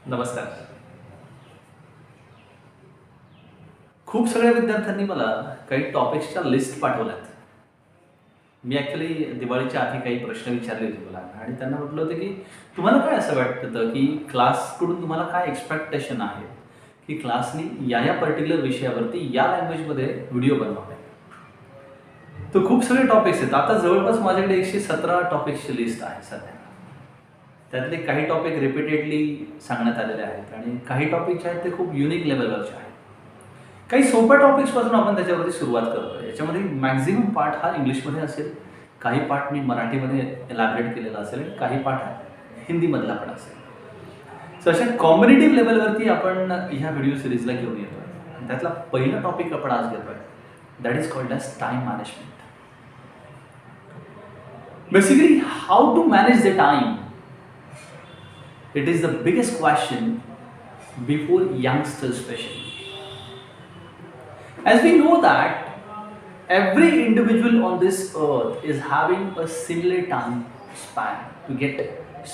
नमस्कार. खूप सगळ्या विद्यार्थ्यांनी मला काही टॉपिक्सच्या लिस्ट पाठवल्यात. मी ॲक्चुअली दिवाळीच्या आधी काही प्रश्न विचारले होते मुलांना आणि त्यांना म्हटलं होतं, की तुम्हाला काय असं वाटतं, की क्लासकडून तुम्हाला काय एक्स्पेक्टेशन आहे, की क्लासनी या पर्टिक्युलर विषयावरती या लँग्वेजमध्ये व्हिडिओ बनवावे. तर खूप सगळे टॉपिक्स आहेत. आता जवळपास माझ्याकडे 117 टॉपिक्सची लिस्ट आहे सध्या. त्यातले काही टॉपिक रिपीटेडली सांगण्यात आलेले आहेत आणि काही टॉपिक जे आहेत ते खूप युनिक लेवलवरचे आहेत. काही सोप्या टॉपिक्सपासून आपण त्याच्यावरती सुरुवात करतो. याच्यामध्ये मॅक्झिमम पार्ट हा इंग्लिशमध्ये असेल, काही पार्ट मी मराठीमध्ये एलॅबरेट केलेला असेल आणि काही पार्ट हिंदीमधला पण असेल. सो अशा कॉम्बिनेटिव्ह लेवलवरती आपण ह्या व्हिडिओ सिरीजला घेऊन येतोय. त्यातला पहिला टॉपिक आपण आज घेतोय, that is called as time management. Basically how to manage the time. It is the biggest question before youngsters especially. As we know that every individual on this earth is having a similar time span to get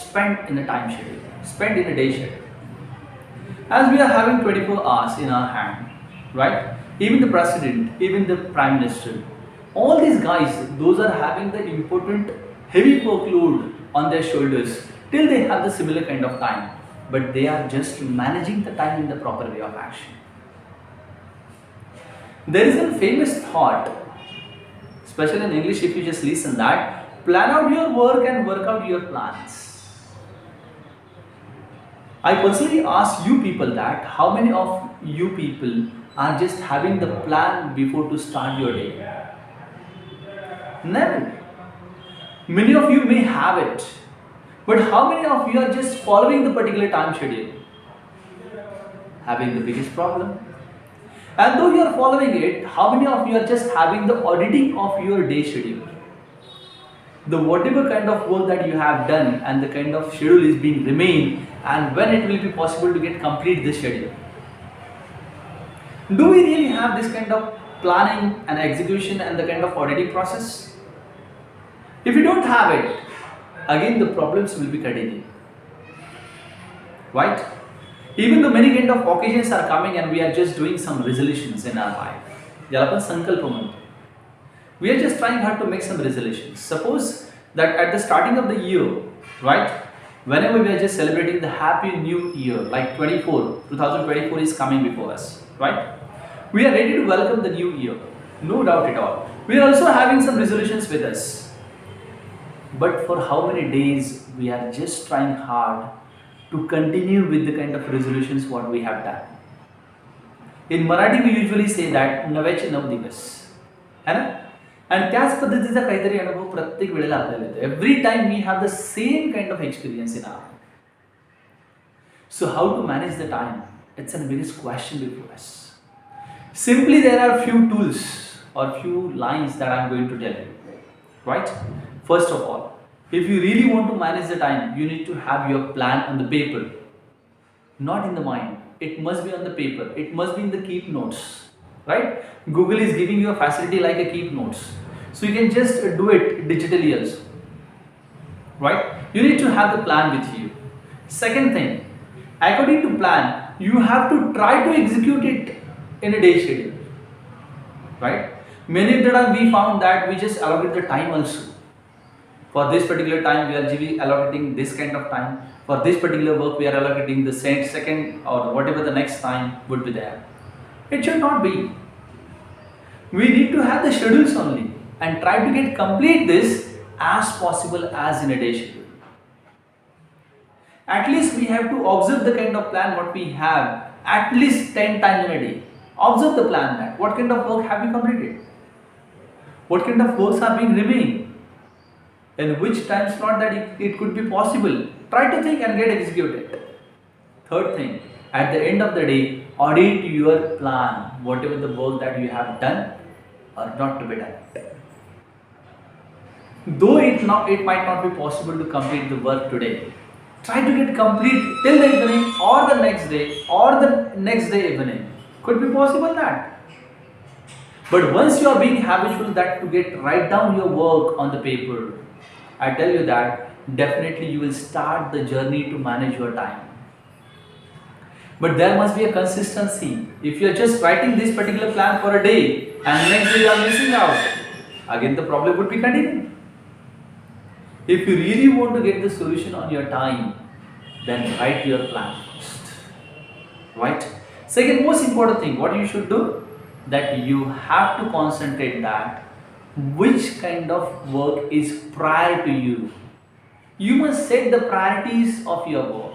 spent in a time schedule, spent in a day schedule. As we are having 24 hours in our hand, right? Even the president, even the prime minister, all these guys, those are having the important heavy workload on their shoulders till they have the similar kind of time, but they are just managing the time in the proper way of action. There is a famous thought, especially in English, if you just listen that, plan out your work and work out your plans. I personally ask you people that how many of you people are just having the plan before to start your day? Never. Many of you may have it, but how many of you are just following the particular time schedule? Having the biggest problem. And though you are following it, how many of you are just having the auditing of your day schedule? The whatever kind of work that you have done and the kind of schedule is being remained, and when it will be possible to get complete this schedule. Do we really have this kind of planning and execution and the kind of auditing process? If you don't have it, again the problems will be continuing, right? Even though many kind of occasions are coming and we are just doing some resolutions in our life, ज्याला आपण संकल्प म्हणतो. We are just trying hard to make some resolutions. Suppose that at the starting of the year, right, whenever we are just celebrating the happy new year, like 2024 is coming before us, right? We are ready to welcome the new year, no doubt at all. We are also having some resolutions with us. But for how many days we are just trying hard to continue with the kind of resolutions what we have done. In Marathi we usually say that नव्याचे 9 दिवस, है ना? आणि त्याच पद्धतीचा काहीतरी अनुभव प्रत्येक वेळेला आपल्याला येतो. Every time we have the same kind of experience in our life. So how to manage the time? It's the biggest question before us. Simply there are few tools or few lines that I'm going to tell you, right? First of all, if you really want to manage the time, you need to have your plan on the paper, not in the mind. It must be on the paper. It must be in the keep notes, right? Google is giving you a facility like a keep notes, so you can just do it digitally also, right? You need to have the plan with you. Second thing, according to plan, you have to try to execute it in a day schedule, right? Many of the time we found that we just allocate the time also. For this particular time, we are allocating this kind of time. For this particular work, we are allocating the second or whatever the next time would be there. It should not be. We need to have the schedules only and try to get complete this as possible as in a day schedule. At least we have to observe the kind of plan what we have at least 10 times in a day. Observe the plan that what kind of work have we completed? What kind of works are being remaining? In which time slot that it could be possible. Try to think and get executed. Third thing, at the end of the day, audit your plan, whatever the work that you have done or not to be done. Though it might not be possible to complete the work today, try to get complete till the evening or the next day or the next day evening. Could be possible that. But once you are being habitual that to get write down your work on the paper, I tell you that definitely you will start the journey to manage your time. But there must be a consistency. If you are just writing this particular plan for a day and next day you are missing out, again the problem would be continuing. If you really want to get the solution on your time, then write your plan first. Right? Second most important thing, what you should do, that you have to concentrate that which kind of work is prior to you. You must set the priorities of your work.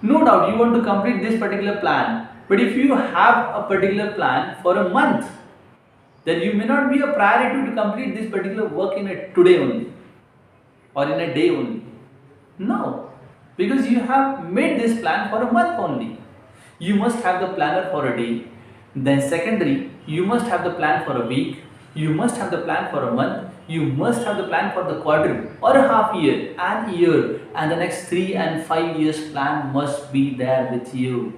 No doubt you want to complete this particular plan, but if you have a particular plan for a month, then you may not be a priority to complete this particular work in a today only or in a day only. No, because you have made this plan for a month only. You must have the planner for a day. Then secondary, you must have the plan for a week. You must have the plan for a month. You must have the plan for the quarter or a half year and year, and the next 3 and 5 years plan must be there with you.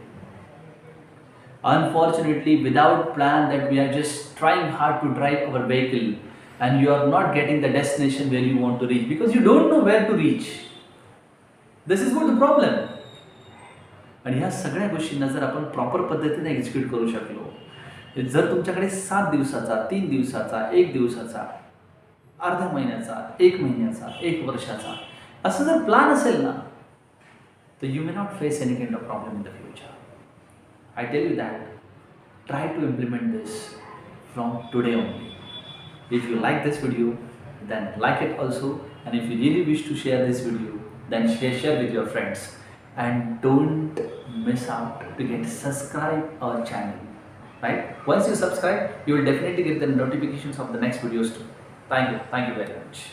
Unfortunately, without plan, that we are just trying hard to drive our vehicle and you are not getting the destination where you want to reach because you don't know where to reach. This is what the problem. आणि ह्या सगळ्या गोष्टींना जर आपण proper पद्धतीने execute करू शकलो, जर तुमच्याकडे 7 दिवसाचा, 3 दिवसाचा, 1 दिवसाचा, अर्ध्या महिन्याचा, 1 महिन्याचा, 1 वर्षाचा असं जर प्लॅन असेल ना, तर you may not face any kind of problem in the future. I tell you that try to implement this from today only. If you like this video, then like it also, and if you really wish to share this video, then share with your friends, and don't miss out to get subscribe our channel. Right? Once you subscribe, you will definitely get the notifications of the next videos too. Thank you very much.